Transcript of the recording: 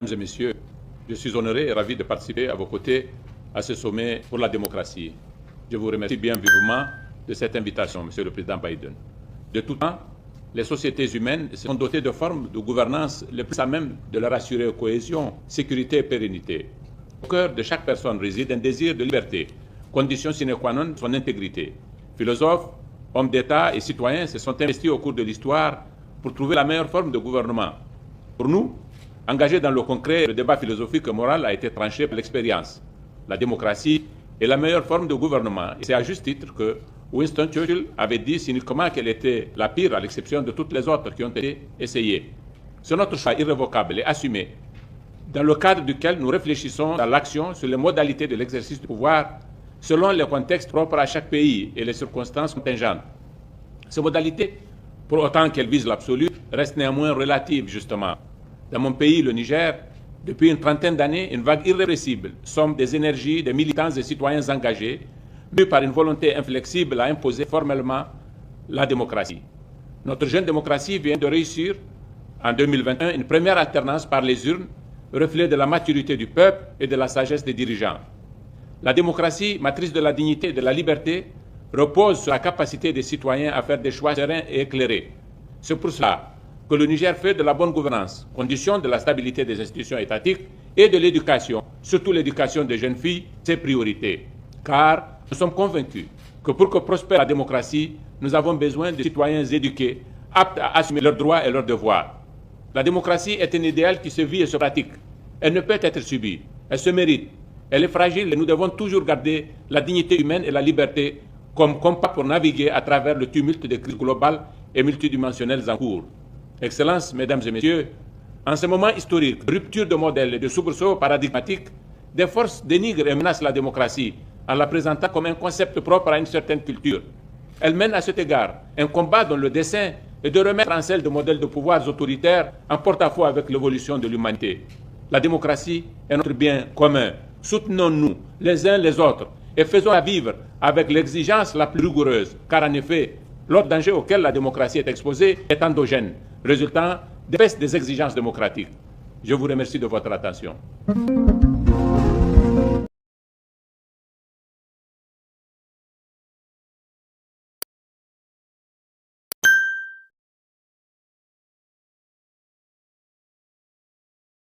Mesdames et messieurs, je suis honoré et ravi de participer à vos côtés à ce sommet pour la démocratie. Je vous remercie bien vivement de cette invitation, Monsieur le Président Biden. De tout temps, les sociétés humaines sont dotées de formes de gouvernance les plus à même de leur assurer cohésion, sécurité et pérennité. Au cœur de chaque personne réside un désir de liberté, condition sine qua non de son intégrité. Philosophes, hommes d'État et citoyens se sont investis au cours de l'histoire pour trouver la meilleure forme de gouvernement. Pour nous, engagés dans le concret, le débat philosophique et moral a été tranché par l'expérience. La démocratie est la meilleure forme de gouvernement. Et c'est à juste titre que Winston Churchill avait dit cyniquement qu'elle était la pire à l'exception de toutes les autres qui ont été essayées. C'est notre choix irrévocable et assumé, dans le cadre duquel nous réfléchissons à l'action sur les modalités de l'exercice du pouvoir selon les contextes propres à chaque pays et les circonstances contingentes. Ces modalités, pour autant qu'elles visent l'absolu, restent néanmoins relatives, justement. Dans mon pays, le Niger, depuis une trentaine d'années, une vague irrépressible somme des énergies des militants et citoyens engagés, mue par une volonté inflexible à imposer formellement la démocratie. Notre jeune démocratie vient de réussir, en 2021, une première alternance par les urnes, reflet de la maturité du peuple et de la sagesse des dirigeants. La démocratie, matrice de la dignité et de la liberté, repose sur la capacité des citoyens à faire des choix sereins et éclairés. C'est pour cela que le Niger fait de la bonne gouvernance, condition de la stabilité des institutions étatiques et de l'éducation, surtout l'éducation des jeunes filles, ses priorités. Car nous sommes convaincus que pour que prospère la démocratie, nous avons besoin de citoyens éduqués, aptes à assumer leurs droits et leurs devoirs. La démocratie est un idéal qui se vit et se pratique. Elle ne peut être subie, elle se mérite. Elle est fragile et nous devons toujours garder la dignité humaine et la liberté comme compas pour naviguer à travers le tumulte des crises globales et multidimensionnelles en cours. Excellences, Mesdames et Messieurs, en ce moment historique, de rupture de modèle et de soubresaut paradigmatique, des forces dénigrent et menacent la démocratie en la présentant comme un concept propre à une certaine culture. Elles mènent à cet égard un combat dont le dessein est de remettre en selle de modèles de pouvoirs autoritaires en porte-à-faux avec l'évolution de l'humanité. La démocratie est notre bien commun. Soutenons-nous les uns les autres et faisons-la vivre avec l'exigence la plus rigoureuse, car en effet, l'autre danger auquel la démocratie est exposée est endogène, résultant des baisses des exigences démocratiques. Je vous remercie de votre attention.